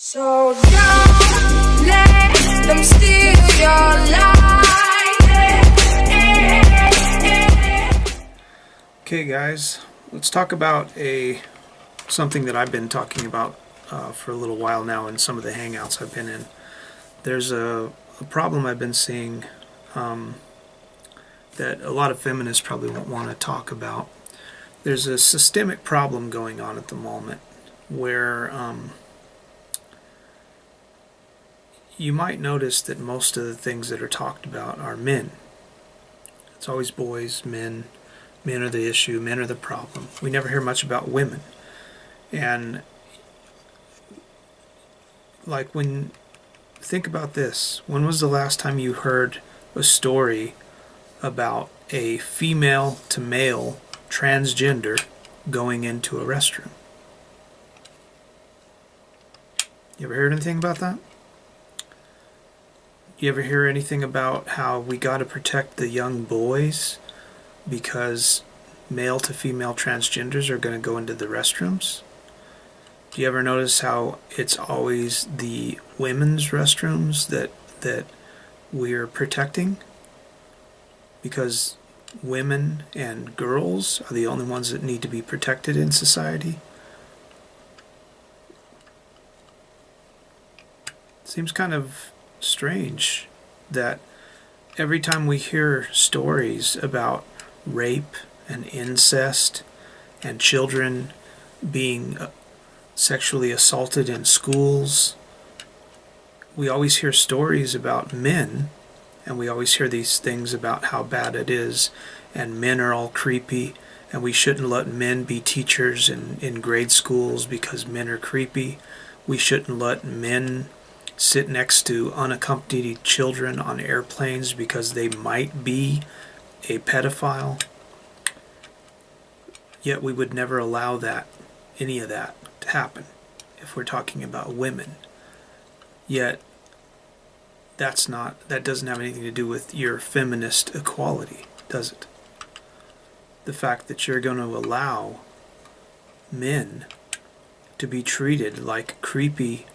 So don't let them steal your life. Okay guys, let's talk about something that I've been talking about for a little while now in some of the hangouts I've been in. There's a problem I've been seeing that a lot of feminists probably won't want to talk about. There's a systemic problem going on at the moment where you might notice that most of the things that are talked about are men. It's always boys, men. Men are the issue, men are the problem. We never hear much about women. And like think about this. When was the last time you heard a story about a female to male transgender going into a restroom? You ever heard anything about that? You ever hear anything about how we got to protect the young boys because male to female transgenders are going to go into the restrooms? Do you ever notice how it's always the women's restrooms that we're protecting? Because women and girls are the only ones that need to be protected in society? It seems kind of strange that every time we hear stories about rape and incest and children being sexually assaulted in schools, we always hear stories about men, and we always hear these things about how bad it is, and men are all creepy, and we shouldn't let men be teachers in grade schools because men are creepy. We shouldn't let men sit next to unaccompanied children on airplanes because they might be a pedophile. Yet we would never allow any of that to happen if we're talking about women. Yet that doesn't have anything to do with your feminist equality, does it? The fact that you're going to allow men to be treated like creepy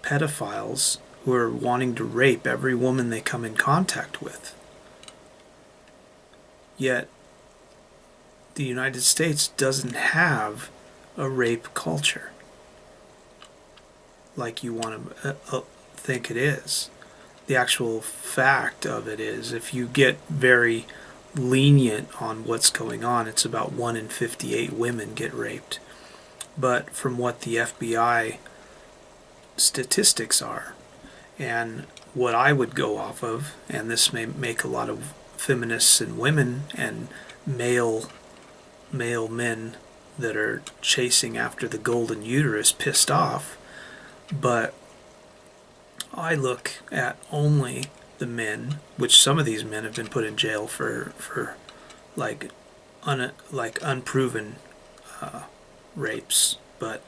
pedophiles who are wanting to rape every woman they come in contact with. Yet the United States doesn't have a rape culture like you want to think it is. The actual fact of it is, if you get very lenient on what's going on, it's about 1 in 58 women get raped. But from what the FBI statistics are, and what I would go off of, and this may make a lot of feminists and women and male men that are chasing after the golden uterus pissed off, but I look at only the men, which some of these men have been put in jail for unproven rapes, but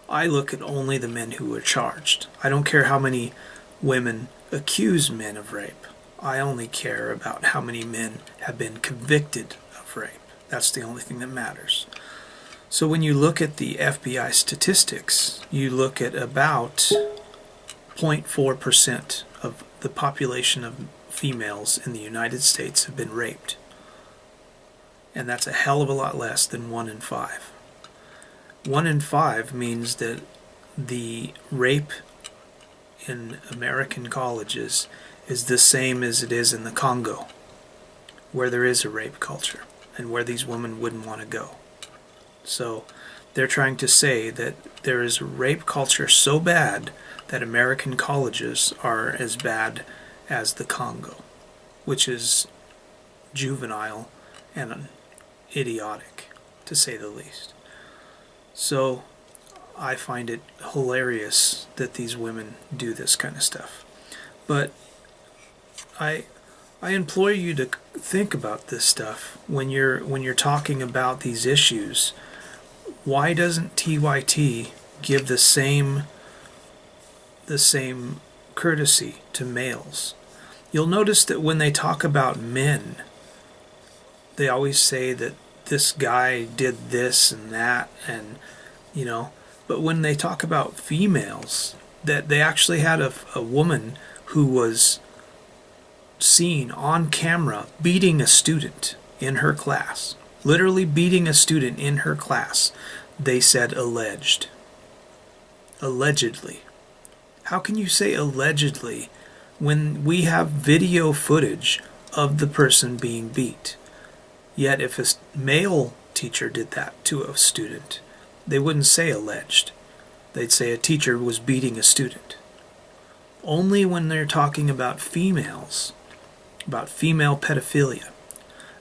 I look at only the men who are charged. I don't care how many women accuse men of rape. I only care about how many men have been convicted of rape. That's the only thing that matters. So when you look at the FBI statistics, you look at about 0.4% of the population of females in the United States have been raped. And that's a hell of a lot less than 1 in 5. 1 in 5 means that the rape in American colleges is the same as it is in the Congo, where there is a rape culture and where these women wouldn't want to go. So they're trying to say that there is a rape culture so bad that American colleges are as bad as the Congo, which is juvenile and idiotic, to say the least. So I find it hilarious that these women do this kind of stuff. But I implore you to think about this stuff when you're talking about these issues. Why doesn't TYT give the same courtesy to males? You'll notice that when they talk about men, they always say that this guy did this and that, and but when they talk about females, that they actually had a woman who was seen on camera beating a student in her class. Literally beating a student in her class. They said alleged. Allegedly. How can you say allegedly when we have video footage of the person being beat? Yet if a male teacher did that to a student, they wouldn't say alleged. They'd say a teacher was beating a student. Only when they're talking about females, about female pedophilia,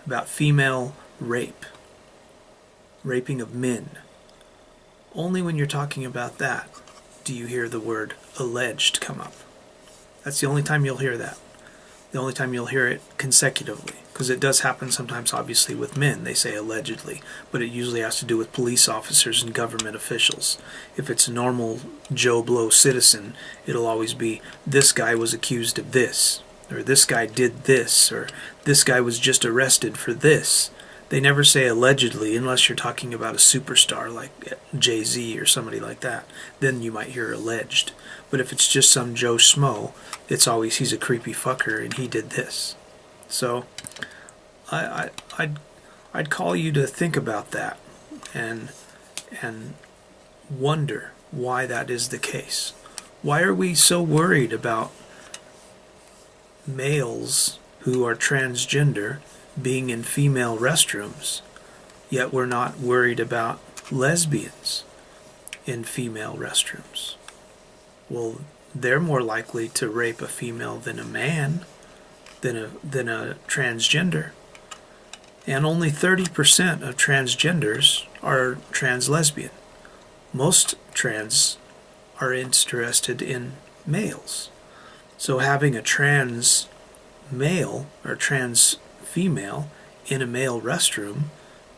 about female rape, raping of men, only when you're talking about that do you hear the word alleged come up. That's the only time you'll hear that. The only time you'll hear it consecutively. Because it does happen sometimes, obviously, with men. They say allegedly. But it usually has to do with police officers and government officials. If it's a normal Joe Blow citizen, it'll always be, this guy was accused of this. Or this guy did this. Or this guy was just arrested for this. They never say allegedly unless you're talking about a superstar like Jay-Z or somebody like that. Then you might hear alleged. But if it's just some Joe Schmo, it's always he's a creepy fucker and he did this. So I'd call you to think about that and wonder why that is the case. Why are we so worried about males who are transgender being in female restrooms, yet we're not worried about lesbians in female restrooms? Well, they're more likely to rape a female than a man, than a transgender. And only 30% of transgenders are trans lesbian. Most trans are interested in males. So having a trans male or trans female in a male restroom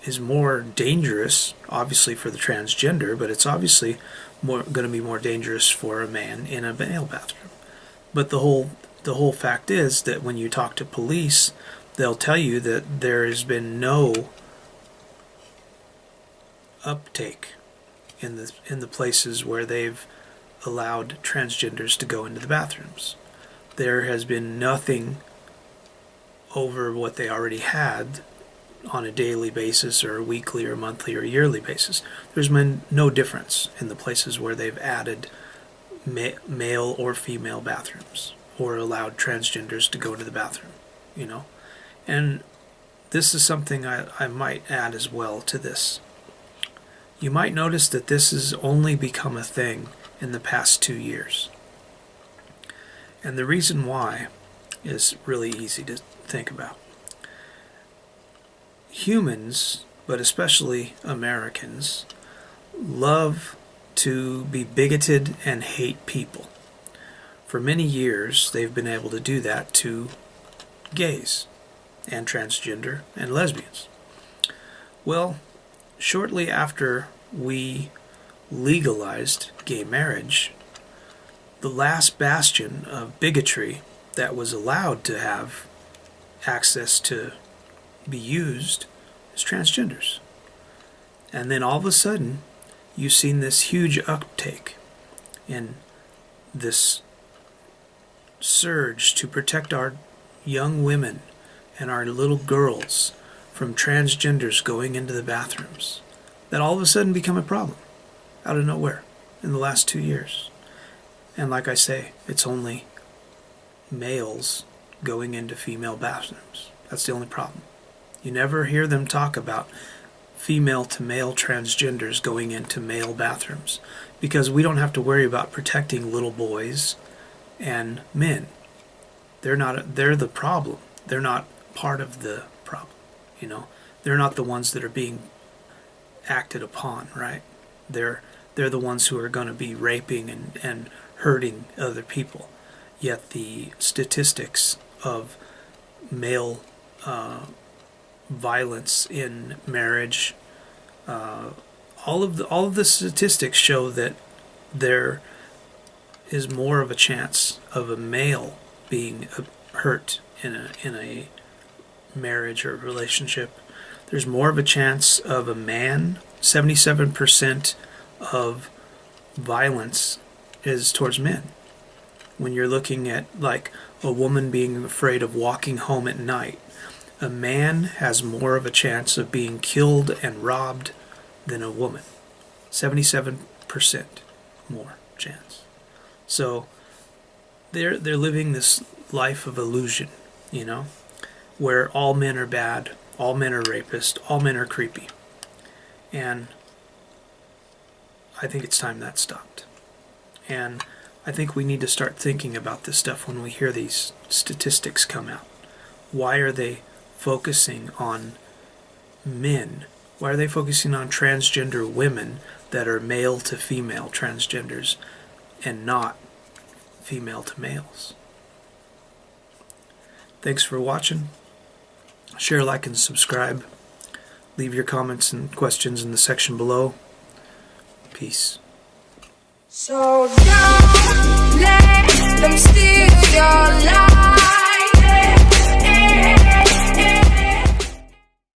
is more dangerous, obviously, for the transgender, but it's obviously going to be more dangerous for a man in a male bathroom. But the whole fact is that when you talk to police, they'll tell you that there has been no uptake in the places where they've allowed transgenders to go into the bathrooms. There has been nothing over what they already had on a daily basis or a weekly or monthly or yearly basis. There's been no difference in the places where they've added male or female bathrooms or allowed transgenders to go to the bathroom, you know. And this is something I might add as well to this. You might notice that this has only become a thing in the past 2 years. And the reason why is really easy to think about. Humans, but especially Americans, love to be bigoted and hate people. For many years, they've been able to do that to gays and transgender and lesbians. Well, shortly after we legalized gay marriage, the last bastion of bigotry that was allowed to have access to be used is transgenders. And then all of a sudden, you've seen this huge uptake in this surge to protect our young women and our little girls from transgenders going into the bathrooms. That all of a sudden become a problem out of nowhere in the last 2 years. And like I say, it's only males going into female bathrooms. That's the only problem. You never hear them talk about female to male transgenders going into male bathrooms because we don't have to worry about protecting little boys and men. They're the problem. They're not part of the problem, you know. They're not the ones that are being acted upon, right? They're the ones who are going to be raping and hurting other people. Yet the statistics of male violence in marriage, all of the statistics show that there is more of a chance of a male being hurt in a marriage or relationship. There's more of a chance of a man. 77% of violence is towards men. When you're looking at like a woman being afraid of walking home at night, a man has more of a chance of being killed and robbed than a woman. 77% more chance. So they're living this life of illusion, you know, where all men are bad, all men are rapists, all men are creepy. And I think it's time that stopped. And I think we need to start thinking about this stuff when we hear these statistics come out. Why are they focusing on men? Why are they focusing on transgender women that are male to female transgenders and not female to males? Thanks for watching. Share, like, and subscribe. Leave your comments and questions in the section below. Peace. So down.